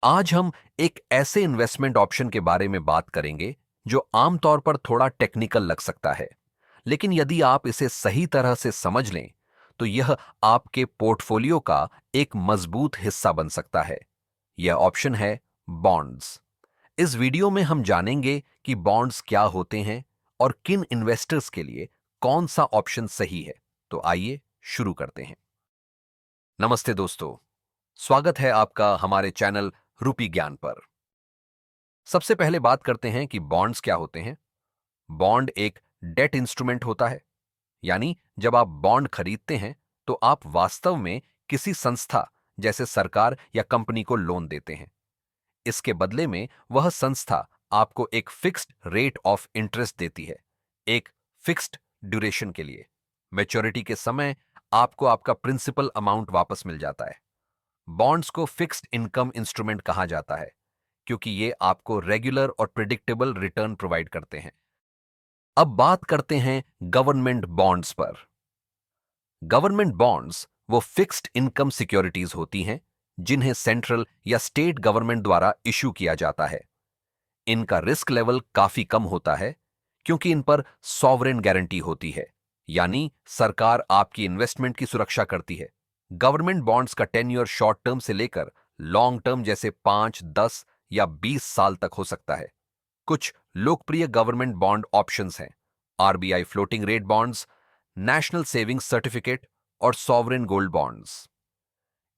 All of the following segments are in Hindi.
आज हम एक ऐसे इन्वेस्टमेंट ऑप्शन के बारे में बात करेंगे जो आमतौर पर थोड़ा टेक्निकल लग सकता है, लेकिन यदि आप इसे सही तरह से समझ लें तो यह आपके पोर्टफोलियो का एक मजबूत हिस्सा बन सकता है। यह ऑप्शन है बॉन्ड्स। इस वीडियो में हम जानेंगे कि बॉन्ड्स क्या होते हैं और किन इन्वेस्टर्स के लिए कौन सा ऑप्शन सही है। तो आइए शुरू करते हैं। नमस्ते दोस्तों, स्वागत है आपका हमारे चैनल रूपी ज्ञान पर। सबसे पहले बात करते हैं कि बॉन्ड्स क्या होते हैं। बॉन्ड एक डेट इंस्ट्रूमेंट होता है, यानी जब आप बॉन्ड खरीदते हैं तो आप वास्तव में किसी संस्था जैसे सरकार या कंपनी को लोन देते हैं। इसके बदले में वह संस्था आपको एक फिक्स्ड रेट ऑफ इंटरेस्ट देती है, एक फिक्स्ड ड्यूरेशन के लिए। मैच्योरिटी के समय आपको आपका प्रिंसिपल अमाउंट वापस मिल जाता है। बॉन्ड्स को फिक्स्ड इनकम इंस्ट्रूमेंट कहा जाता है क्योंकि ये आपको रेगुलर और प्रिडिक्टेबल रिटर्न प्रोवाइड करते हैं। अब बात करते हैं गवर्नमेंट बॉन्ड्स पर। गवर्नमेंट बॉन्ड्स वो फिक्स्ड इनकम सिक्योरिटीज होती हैं जिन्हें सेंट्रल या स्टेट गवर्नमेंट द्वारा इशू किया जाता है। इनका रिस्क लेवल काफी कम होता है क्योंकि इन पर सॉवरेन गारंटी होती है, यानी सरकार आपकी इन्वेस्टमेंट की सुरक्षा करती है। गवर्नमेंट बॉन्ड्स का टेन्योर शॉर्ट टर्म से लेकर लॉन्ग टर्म जैसे 5, 10 या 20 साल तक हो सकता है। कुछ लोकप्रिय गवर्नमेंट बॉन्ड ऑप्शंस हैं: RBI floating rate bonds, national savings certificate और sovereign gold bonds.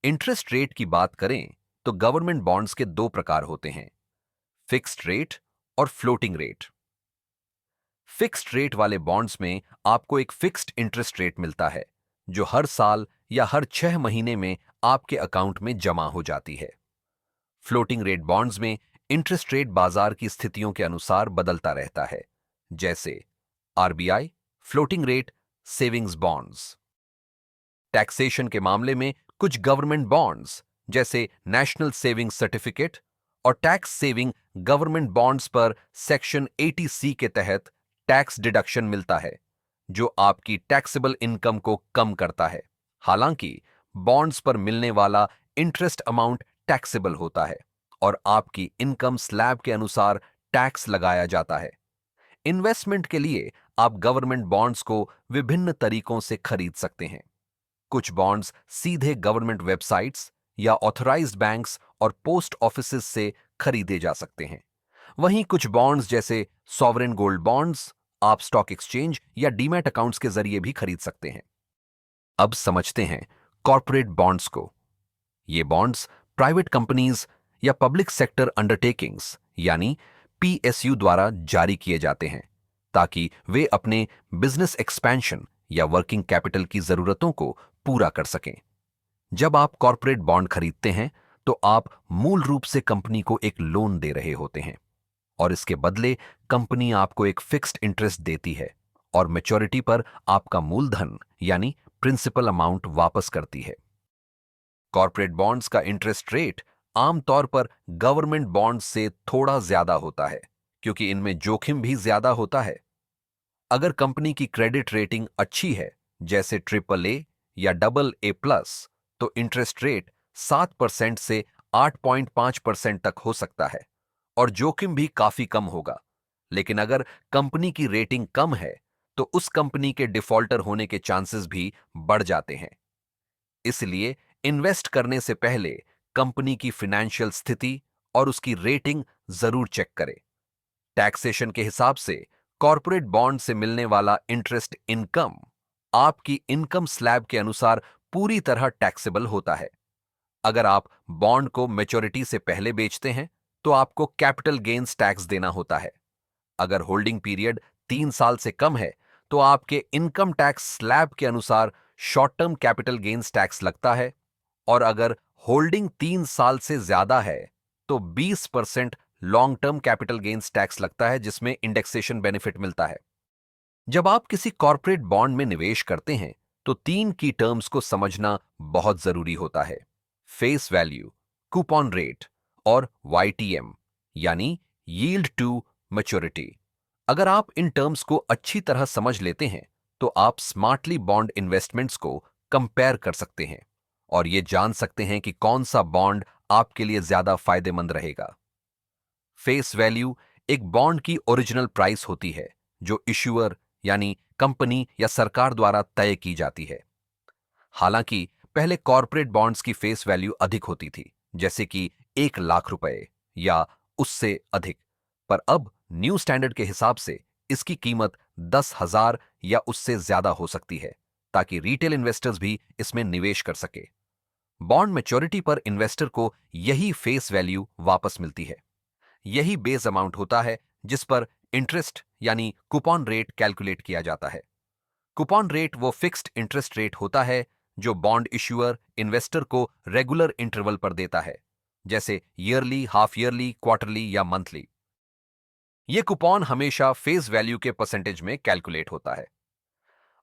Interest rate की बात करें तो गवर्नमेंट बॉन्ड्स के दो प्रकार होते हैं: फिक्स्ड रेट और फ्लोटिंग रेट। फिक्स्ड रेट वाले बॉन्ड्स में आपको एक फिक्स्ड इंटरेस्ट रेट मिलता है जो हर साल या हर 6 महीने में आपके अकाउंट में जमा हो जाती है। फ्लोटिंग रेट बॉन्ड्स में इंटरेस्ट रेट बाजार की स्थितियों के अनुसार बदलता रहता है, जैसे RBI floating rate savings bonds. Taxation के मामले में कुछ गवर्नमेंट बॉन्ड्स जैसे नेशनल सेविंग सर्टिफिकेट और टैक्स सेविंग गवर्नमेंट बॉन्ड्स पर सेक्शन 80C के तहत टैक्स डिडक्शन मिलता है, जो आपकी टैक्सेबल इनकम को कम करता है। हालांकि बॉन्ड्स पर मिलने वाला इंटरेस्ट अमाउंट टैक्सेबल होता है और आपकी इनकम स्लैब के अनुसार टैक्स लगाया जाता है। इन्वेस्टमेंट के लिए आप गवर्नमेंट बॉन्ड्स को विभिन्न तरीकों से खरीद सकते हैं। कुछ बॉन्ड्स सीधे गवर्नमेंट वेबसाइट्स या ऑथराइज्ड बैंक्स और पोस्ट ऑफिसेज से खरीदे जा सकते हैं। वहीं कुछ बॉन्ड्स जैसे सॉवरेन गोल्ड बॉन्ड्स आप स्टॉक एक्सचेंज या डीमैट अकाउंट्स के जरिए भी खरीद सकते हैं। अब समझते हैं कॉर्पोरेट बॉन्ड्स को। ये बॉन्ड्स प्राइवेट कंपनीज या पब्लिक सेक्टर अंडरटेकिंग्स यानी पीएसयू द्वारा जारी किए जाते हैं ताकि वे अपने बिजनेस एक्सपेंशन या वर्किंग कैपिटल की जरूरतों को पूरा कर सकें। जब आप कॉर्पोरेट बॉन्ड खरीदते हैं तो आप मूल रूप से कंपनी को एक लोन दे रहे होते हैं और इसके बदले कंपनी आपको एक फिक्स्ड इंटरेस्ट देती है और मैच्योरिटी पर आपका मूलधन यानी प्रिंसिपल अमाउंट वापस करती है। कॉर्पोरेट बॉन्ड्स का इंटरेस्ट रेट आमतौर पर गवर्नमेंट बॉन्ड से थोड़ा ज्यादा होता है क्योंकि इनमें जोखिम भी ज्यादा होता है। अगर कंपनी की क्रेडिट रेटिंग अच्छी है, जैसे AAA या AA+, तो इंटरेस्ट रेट 7% से 8.5% तक हो सकता है और जोखिम भी काफी कम होगा। लेकिन अगर कंपनी की रेटिंग कम है तो उस कंपनी के डिफॉल्टर होने के चांसेस भी बढ़ जाते हैं। इसलिए इन्वेस्ट करने से पहले कंपनी की फाइनेंशियल स्थिति और उसकी रेटिंग जरूर चेक करें। टैक्सेशन के हिसाब से कॉर्पोरेट बॉन्ड से मिलने वाला इंटरेस्ट इनकम आपकी इनकम स्लैब के अनुसार पूरी तरह टैक्सेबल होता है। अगर आप बॉन्ड को मैच्योरिटी से पहले बेचते हैं तो आपको कैपिटल गेन्स टैक्स देना होता है। अगर होल्डिंग पीरियड 3 साल से कम है तो आपके इनकम टैक्स स्लैब के अनुसार short term capital gains tax लगता है और अगर होल्डिंग 3 साल से ज्यादा है तो 20% long term capital gains tax लगता है, जिसमें इंडेक्सेशन बेनिफिट मिलता है। जब आप किसी कॉर्पोरेट बॉन्ड में निवेश करते हैं तो 3 की टर्म्स को समझना बहुत जरूरी होता है: फेस वैल्यू, कूपन रेट और YTM यानी यील्ड टू मैच्योरिटी। अगर आप इन टर्म्स को अच्छी तरह समझ लेते हैं तो आप स्मार्टली बॉन्ड इन्वेस्टमेंट्स को कंपेयर कर सकते हैं और ये जान सकते हैं कि कौन सा बॉन्ड आपके लिए ज्यादा फायदेमंद रहेगा। फेस वैल्यू एक बॉन्ड की ओरिजिनल प्राइस होती है जो इश्यूअर यानी कंपनी या सरकार द्वारा तय की जाती है। हालांकि पहले कॉरपोरेट बॉन्ड्स की फेस वैल्यू अधिक होती थी, जैसे कि 1 लाख रुपए या उससे अधिक, पर अब न्यू स्टैंडर्ड के हिसाब से इसकी कीमत 10,000 या उससे ज्यादा हो सकती है, ताकि रिटेल इन्वेस्टर्स भी इसमें निवेश कर सके। बॉन्ड मैच्योरिटी पर इन्वेस्टर को यही फेस वैल्यू वापस मिलती है। यही बेस अमाउंट होता है जिस पर इंटरेस्ट यानी कूपन रेट कैलकुलेट किया जाता है। कूपन रेट वो फिक्स्ड इंटरेस्ट रेट होता है जो बॉन्ड इश्यूअर इन्वेस्टर को रेगुलर इंटरवल पर देता है, जैसे ईयरली, हाफ ईयरली, क्वार्टरली या मंथली। ये कूपन हमेशा फेस वैल्यू के परसेंटेज में कैलकुलेट होता है।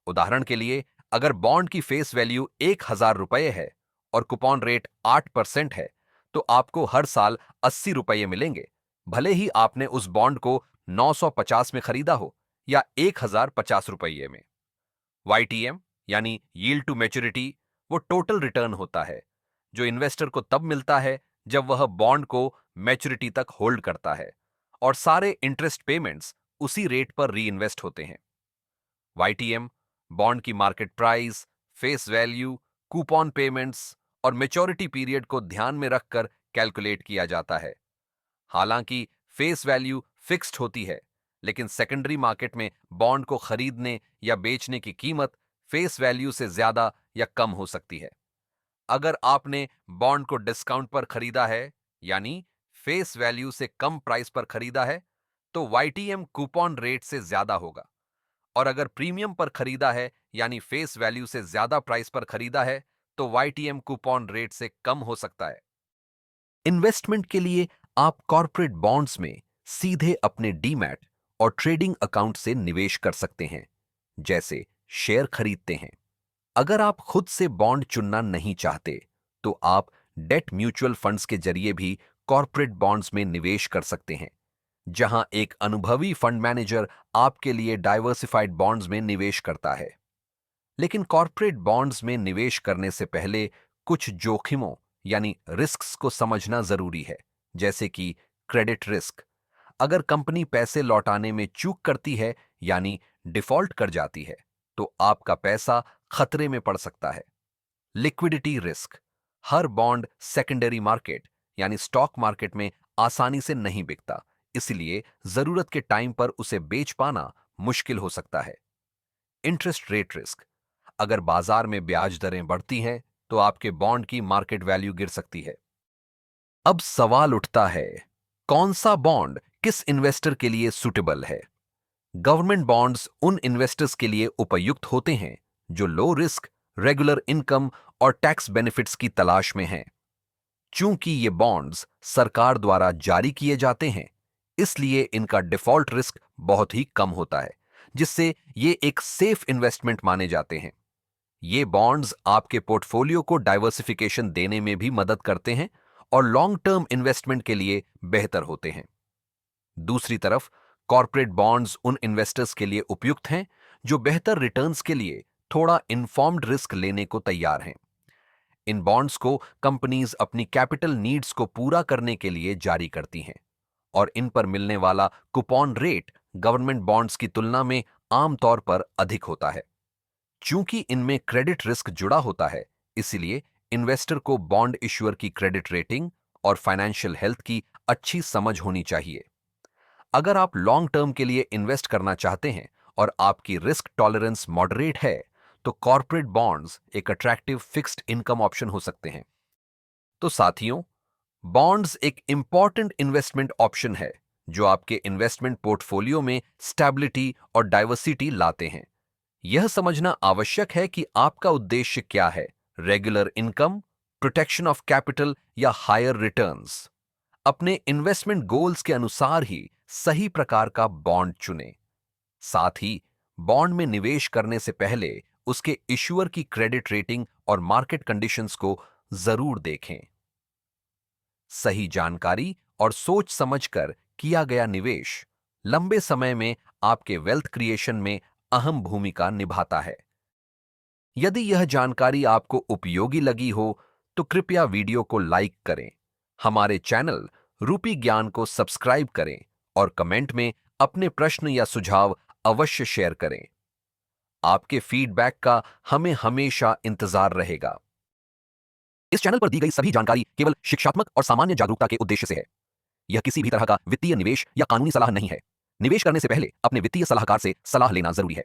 उदाहरण के लिए, अगर बॉन्ड की फेस वैल्यू 1,000 रुपये है और कूपन रेट 8% है, तो आपको हर साल 80 रुपये मिलेंगे, भले ही आपने उस बॉन्ड को 950 में खरीदा हो या 1,050 रुपये में। YTM यानी यील्ड टू मैच्योरिटी वो टोटल रिटर्न होता है जो इन्वेस्टर को तब मिलता है जब वह बॉन्ड को मैच्योरिटी तक होल्ड करता है और सारे इंटरेस्ट पेमेंट्स उसी रेट पर री इन्वेस्ट होते हैं। YTM बॉन्ड की market price, face value, coupon payments और मैच्योरिटी पीरियड को ध्यान में रखकर कैलकुलेट किया जाता है। हालांकि फेस वैल्यू फिक्स्ड होती है, लेकिन सेकेंडरी मार्केट में बॉन्ड को खरीदने या बेचने की कीमत फेस वैल्यू से ज्यादा या कम हो सकती है। अगर आपने बॉन्ड को डिस्काउंट पर खरीदा है, यानी फेस वैल्यू से कम प्राइस पर खरीदा है, तो YTM कूपन रेट से ज्यादा होगा। और अगर प्रीमियम पर खरीदा है, यानी फेस वैल्यू से ज्यादा प्राइस पर खरीदा है, तो YTM कूपन रेट से कम हो सकता है। इन्वेस्टमेंट के लिए आप कॉर्पोरेट बॉन्ड्स में सीधे अपने डीमैट और ट्रेडिंग अकाउंट से निवेश कर सकते हैं, जैसे शेयर खरीदते हैं। अगर आप खुद से बॉन्ड चुनना नहीं चाहते, तो आप डेट म्यूचुअल फंड्स के जरिए भी कॉर्पोरेट बॉन्ड्स में निवेश कर सकते हैं, जहां एक अनुभवी फंड मैनेजर आपके लिए डाइवर्सिफाइड बॉन्ड्स में निवेश करता है। लेकिन कॉर्पोरेट बॉन्ड्स में निवेश करने से पहले कुछ जोखिमों यानी रिस्क्स को समझना जरूरी है, जैसे कि क्रेडिट रिस्क। अगर कंपनी पैसे लौटाने में चूक करती है यानी डिफॉल्ट कर जाती है, तो आपका पैसा खतरे में पड़ सकता है। लिक्विडिटी रिस्क, हर बॉन्ड सेकेंडरी मार्केट यानी स्टॉक मार्केट में आसानी से नहीं बिकता, इसलिए जरूरत के टाइम पर उसे बेच पाना मुश्किल हो सकता है। इंटरेस्ट रेट रिस्क, अगर बाजार में ब्याज दरें बढ़ती हैं, तो आपके बॉन्ड की मार्केट वैल्यू गिर सकती है। अब सवाल उठता है, कौन सा बॉन्ड किस इन्वेस्टर के लिए सुटेबल है? गवर्नमेंट बॉन्ड्स उन इन्वेस्टर्स के लिए उपयुक्त होते हैं जो लो रिस्क, रेगुलर इनकम और टैक्स बेनिफिट्स की तलाश में हैं। चूंकि ये बॉन्ड्स सरकार द्वारा जारी किए जाते हैं, इसलिए इनका डिफॉल्ट रिस्क बहुत ही कम होता है, जिससे ये एक सेफ इन्वेस्टमेंट माने जाते हैं। ये बॉन्ड्स आपके पोर्टफोलियो को डाइवर्सिफिकेशन देने में भी मदद करते हैं और लॉन्ग टर्म इन्वेस्टमेंट के लिए बेहतर होते हैं। दूसरी तरफ, कॉर्पोरेट बॉन्ड्स उन इन्वेस्टर्स के लिए उपयुक्त हैं जो बेहतर रिटर्न्स के लिए थोड़ा इन्फॉर्म्ड रिस्क लेने को तैयार हैं। इन बॉन्ड्स को कंपनीज अपनी कैपिटल नीड्स को पूरा करने के लिए जारी करती हैं और इन पर मिलने वाला कूपन रेट गवर्नमेंट बॉन्ड्स की तुलना में आमतौर पर अधिक होता है। चूंकि इनमें क्रेडिट रिस्क जुड़ा होता है, इसलिए इन्वेस्टर को बॉन्ड इश्यूअर की क्रेडिट रेटिंग और फाइनेंशियल हेल्थ की अच्छी समझ होनी चाहिए। अगर आप लॉन्ग टर्म के लिए इन्वेस्ट करना चाहते हैं और आपकी रिस्क टॉलरेंस मॉडरेट है, तो कॉर्पोरेट बॉन्ड्स एक अट्रैक्टिव फिक्स्ड इनकम ऑप्शन हो सकते हैं। तो साथियों, बॉन्ड्स एक इंपॉर्टेंट इन्वेस्टमेंट ऑप्शन है जो आपके इन्वेस्टमेंट पोर्टफोलियो में स्टेबिलिटी और डाइवर्सिटी लाते हैं। यह समझना आवश्यक है कि आपका उद्देश्य क्या है, regular income, protection of capital या हायर रिटर्न्स। अपने इन्वेस्टमेंट गोल्स के अनुसार ही सही प्रकार का बॉन्ड चुनें। साथ ही बॉन्ड में निवेश करने से पहले उसके इश्यूअर की क्रेडिट रेटिंग और मार्केट कंडीशंस को जरूर देखें। सही जानकारी और सोच समझकर किया गया निवेश लंबे समय में आपके वेल्थ क्रिएशन में अहम भूमिका निभाता है। यदि यह जानकारी आपको उपयोगी लगी हो, तो कृपया वीडियो को लाइक करें हमारे चैनल रूपी ज्ञान को सब्सक्राइब करें और कमेंट में अपने प्रश्न या सुझाव अवश्य शेयर करें। आपके फीडबैक का हमें हमेशा इंतजार रहेगा। इस चैनल पर दी गई सभी जानकारी केवल शिक्षात्मक और सामान्य जागरूकता के उद्देश्य से है। यह किसी भी तरह का वित्तीय निवेश या कानूनी सलाह नहीं है। निवेश करने से पहले अपने वित्तीय सलाहकार से सलाह लेना जरूरी है।